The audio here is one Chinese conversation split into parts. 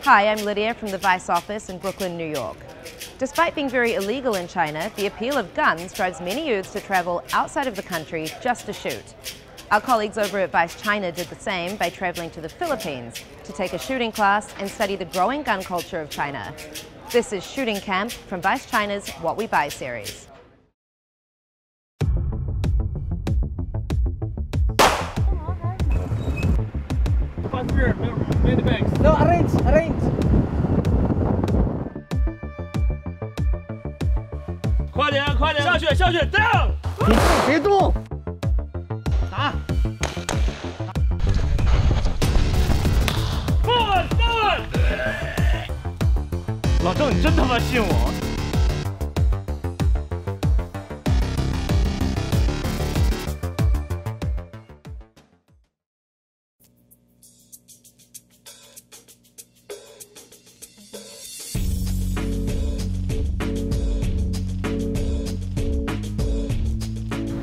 Hi, I'm Lydia from the Vice office in Brooklyn, New York. Despite being very illegal in China, the appeal of guns drives many youths to travel outside of the country just to shoot. Our colleagues over at Vice China did the same by traveling to the Philippines to take a shooting class and study the growing gun culture of China. This is Shooting Camp from Vice China's What We Buy series. No, arrange. 快点，下去 ，down！ 别动，打！放！老郑，你真他妈信我？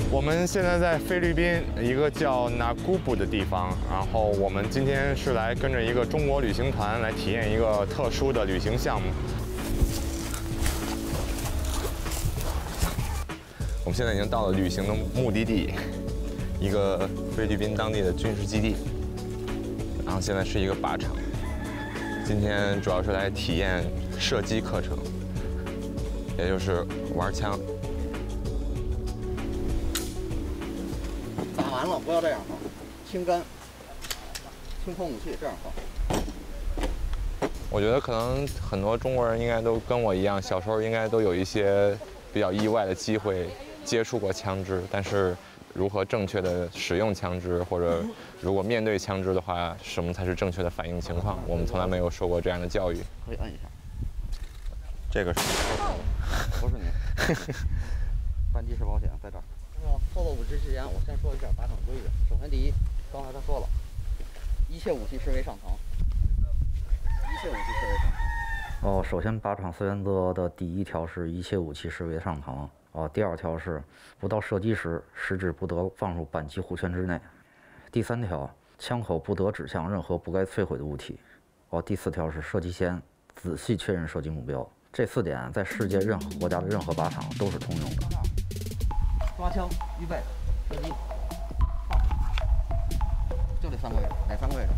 我们现在在菲律宾一个叫纳古布的地方，然后我们今天是来跟着一个中国旅行团来体验一个特殊的旅行项目。我们现在已经到了旅行的目的地，一个菲律宾当地的军事基地，然后现在是一个靶场。今天主要是来体验射击课程，也就是玩枪。 打完了不要这样放，清干，清空武器这样放。我觉得可能很多中国人应该都跟我一样，小时候应该都有一些比较意外的机会接触过枪支，但是如何正确的使用枪支，或者如果面对枪支的话，什么才是正确的反应情况，我们从来没有受过这样的教育。可以按一下。这个是？不是你。扳机式保险在这儿。 操作武器之前，我先说一下靶场规矩。首先，第一，刚才他说了，一切武器视为上膛。一切武器视为上膛。首先靶场四原则的第一条是一切武器视为上膛。第二条是不到射击时，食指不得放入扳机弧圈之内。第三条，枪口不得指向任何不该摧毁的物体。第四条是射击前仔细确认射击目标。这4点在世界任何国家的任何靶场都是通用的。 抓枪，预备，射击，放，就这3个位置，哪3个位置？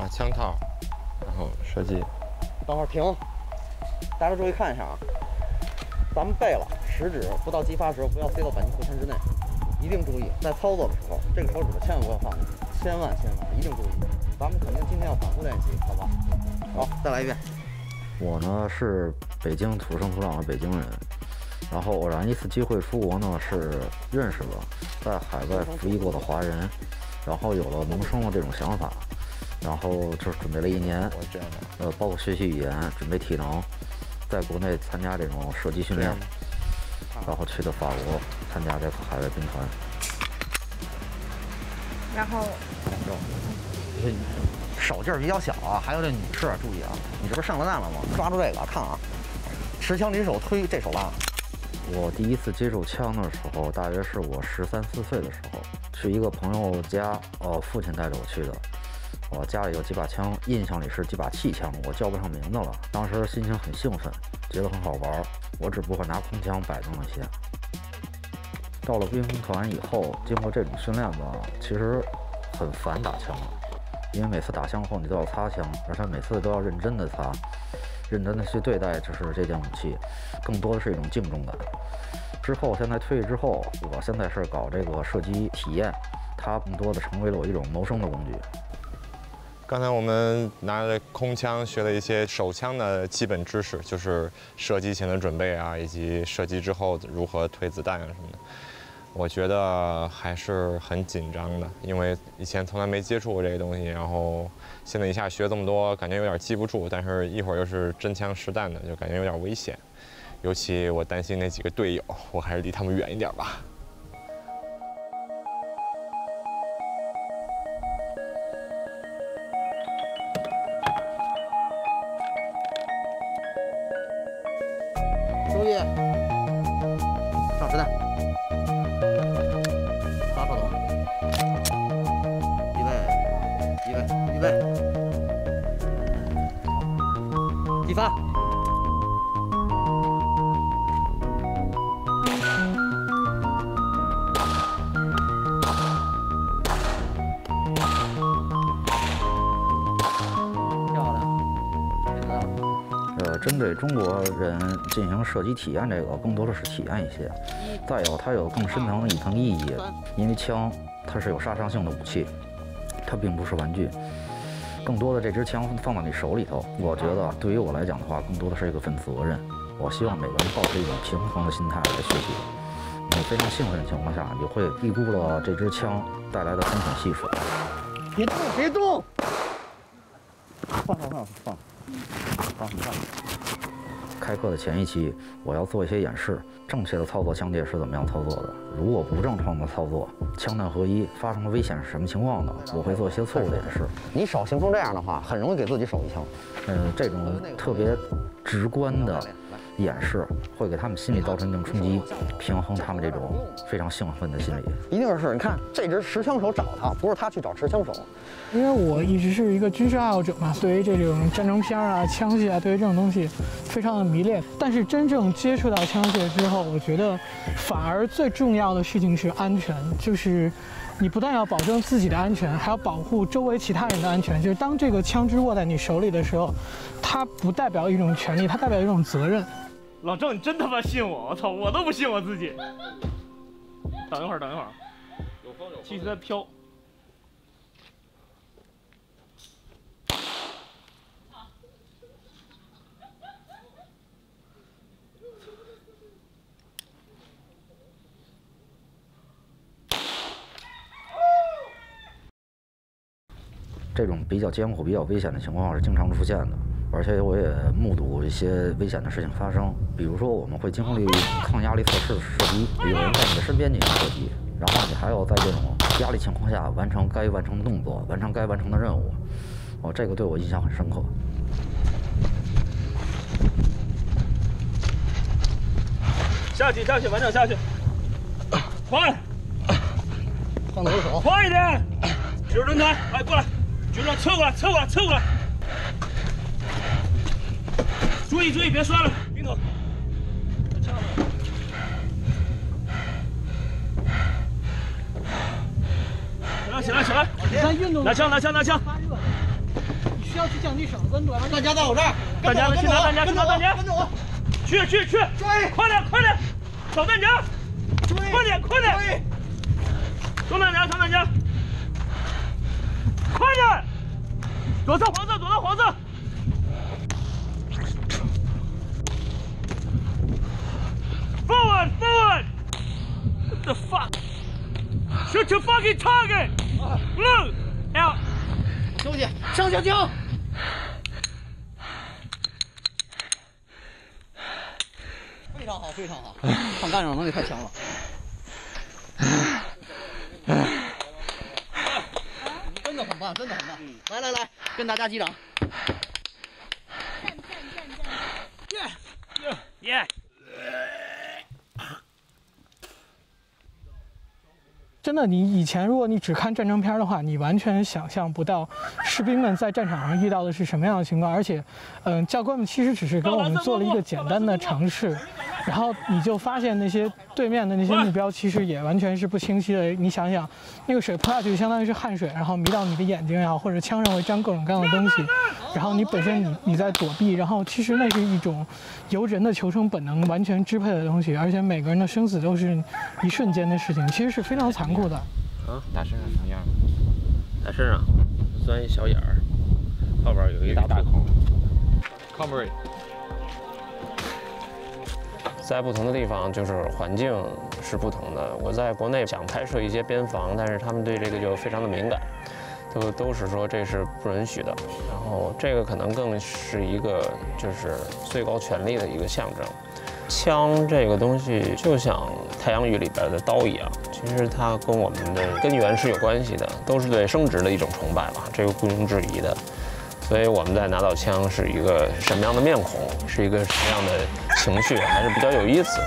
枪套，然后射击。等会儿停，大家注意看一下啊，咱们背了，食指不到击发时不要塞到扳机弧圈之内，一定注意，在操作的时候，这个手指头千万不要放进去，千万一定注意。咱们肯定今天要反复练习，好吧？好，再来一遍。我呢是北京土生土长的北京人。 然后偶然一次机会出国呢，是认识了在海外服役过的华人，然后有了萌生了这种想法，然后就准备了1年，包括学习语言、准备体能，在国内参加这种射击训练，然后去的法国参加这个海外兵团。然后，手劲儿比较小啊，还有这女士注意啊，你这不是上了弹了吗？抓住这个，看啊，持枪离手推，这手拉。 我第一次接触枪的时候，大约是我13、14岁的时候，去一个朋友家，父亲带着我去的。我家里有几把枪，印象里是几把气枪，我叫不上名字了。当时心情很兴奋，觉得很好玩，我只不过拿空枪摆弄了些。到了兵团以后，经过这种训练吧，其实很烦打枪，因为每次打枪后你都要擦枪，而且每次都要认真的擦。 认真的去对待，就是这件武器，更多的是一种敬重感。之后，现在退役之后，我现在是搞这个射击体验，它更多的成为了我一种谋生的工具。刚才我们拿着空枪学了一些手枪的基本知识，就是射击前的准备啊，以及射击之后如何退子弹啊什么的。我觉得还是很紧张的，因为以前从来没接触过这些东西，然后现在一下学这么多，感觉有点记不住，但是一会儿又是真枪实弹的，就感觉有点危险。尤其我担心那几个队友，我还是离他们远一点吧。注意，上实弹。 预备，第3。漂亮。针对中国人进行射击体验，这个更多的是体验一些。再有，它有更深层的一层意义，因为枪它是有杀伤性的武器，它并不是玩具。更多的这支枪放到你手里头，我觉得对于我来讲的话，更多的是一个份责任。我希望每个人抱持一种平衡的心态来学习。你非常兴奋的情况下，你会低估了这支枪带来的风险系数。别动，别动！放，你看。开课的前一期，我要做一些演示，正确的操作枪械是怎么样操作的。如果不正常的操作，枪弹合一发生了危险是什么情况呢？我会做一些错误的演示。你手形成这样的话，很容易给自己手一枪。这种特别直观的演示会给他们心理造成一定冲击，平衡他们这种非常兴奋的心理。一定是，你看这只持枪手找他，不是他去找持枪手。因为我一直是一个军事爱好者嘛，对于这种战争片啊、枪械啊，对于这种东西非常的迷恋。但是真正接触到枪械之后，我觉得反而最重要的事情是安全，就是你不但要保证自己的安全，还要保护周围其他人的安全。就是当这个枪支握在你手里的时候，它不代表一种权利，它代表一种责任。老郑，你真他妈信我？我操，我都不信我自己。等一会儿，有风，气在飘。这种比较艰苦、比较危险的情况是经常出现的，而且我也目睹一些危险的事情发生。比如说，我们会经历抗压力测试的射击，有人在你的身边进行射击，然后你还要在这种压力情况下完成该完成的动作，完成该完成的任务。这个对我印象很深刻。下去，完整下去，快，放左手，快一点，举着轮胎，来过来。局长，侧过来！注意，别摔了，顶头。起来！你看运动拿枪！发热，你需要去降低手的温度。弹夹在我这儿，弹夹去拿弹夹，跟着我，去！追！快点！找弹夹！追！快点！装弹夹！快点！左侧黄色！ Forward! What the fuck? Shoot your fucking target! Blue! Out! 休息，上小枪。非常好，抗干扰能力太强了。真的很棒。来，跟大家击掌。Yeah! 真的，你以前如果你只看战争片的话，你完全想象不到士兵们在战场上遇到的是什么样的情况。而且，教官们其实只是给我们做了一个简单的尝试，然后你就发现那些对面的那些目标其实也完全是不清晰的。你想想，那个水泼下去相当于是汗水，然后迷到你的眼睛呀，或者枪上会沾各种各样的东西，然后你本身你在躲避，然后其实那是一种由人的求生本能完全支配的东西，而且每个人的生死都是一瞬间的事情，其实是非常残酷的。打身上什么样？打身上钻一小眼儿，后边有一大孔。Comrade。在不同的地方，就是环境是不同的。我在国内想拍摄一些边防，但是他们对这个就非常的敏感，都是说这是不允许的。然后这个可能更是一个就是最高权力的一个象征。枪这个东西就像太阳雨里边的刀一样，其实它跟我们的根源是有关系的，都是对生殖的一种崇拜吧，这个毋庸置疑的。所以我们在拿到枪是一个什么样的面孔，是一个什么样的情绪，还是比较有意思，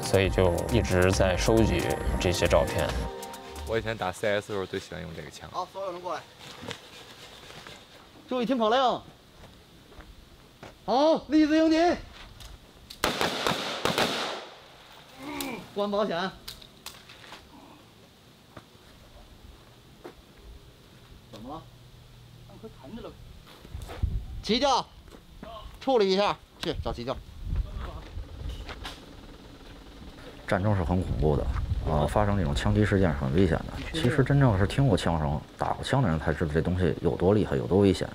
所以就一直在收集这些照片。我以前打 CS 的时候最喜欢用这个枪。好，所有人过来，注意听口令。好，立字迎敌。关保险。怎么了？快弹着了。急救，处理一下，去找急救。战争是很恐怖的。 发生这种枪击事件是很危险的。其实真正是听过枪声、打过枪的人才知道这东西有多厉害、有多危险。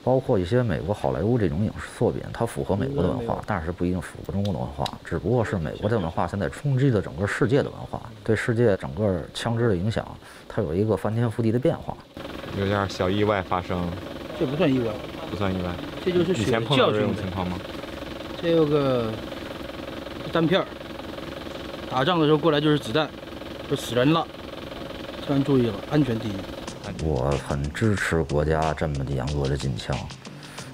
包括一些美国好莱坞这种影视作品，它符合美国的文化，但是不一定符合中国的文化。只不过是美国的文化现在冲击了整个世界的文化，对世界整个枪支的影响，它有一个翻天覆地的变化。有点小意外发生，这不算意外，不算意外。这就是以前碰到这种情况吗？这有个弹片儿，打仗的时候过来就是子弹。 就死人了，千万注意了，安全第一。我很支持国家这么严格的禁枪，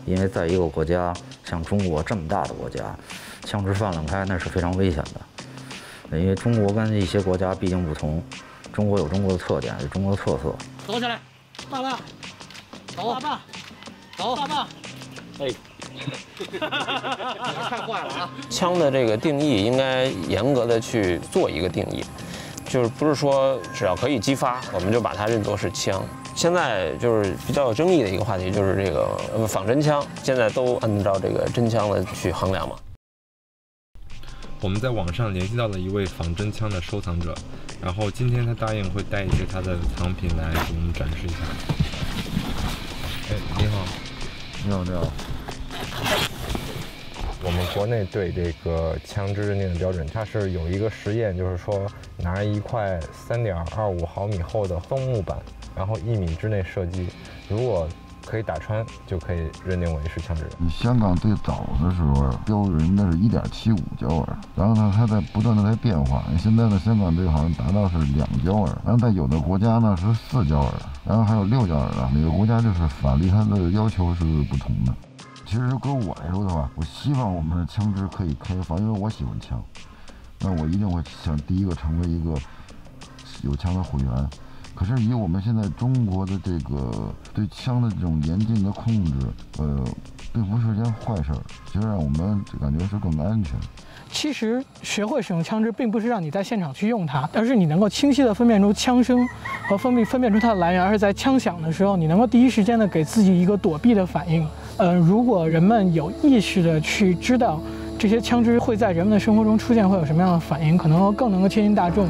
因为在一个国家像中国这么大的国家，枪支泛滥开那是非常危险的。因为中国跟一些国家毕竟不同，中国有中国的特点，有中国的特色。走起来，爸爸，走，爸爸，走，爸爸，哎。太坏了啊！枪的这个定义应该严格的去做一个定义。 就是不是说只要可以激发，我们就把它认作是枪。现在就是比较有争议的一个话题，就是这个仿真枪，现在都按照这个真枪的去衡量嘛。我们在网上联系到了一位仿真枪的收藏者，然后今天他答应会带一些他的藏品来给我们展示一下。哎，你好，你好，你好。 我们国内对这个枪支认定的标准，它是有一个实验，就是说拿一块3.25毫米厚的枫木板，然后1米之内射击，如果可以打穿，就可以认定为是枪支。香港最早的时候标准应该是1.75焦耳，然后呢，它在不断的在变化。现在呢，香港这个好像达到是2焦耳，然后在有的国家呢是4焦耳，然后还有6焦耳的。每个国家就是法律它的要求是不同的。 其实搁我来说的话，我希望我们的枪支可以开放，因为我喜欢枪，那我一定会想第一个成为一个有枪的会员。可是以我们现在中国的这个对枪的这种严禁的控制，并不是件坏事儿，其实让我们感觉是更安全。 其实学会使用枪支，并不是让你在现场去用它，而是你能够清晰地分辨出枪声和分辨出它的来源，而是在枪响的时候，你能够第一时间的给自己一个躲避的反应。如果人们有意识的去知道这些枪支会在人们的生活中出现，会有什么样的反应，可能更能够贴近大众。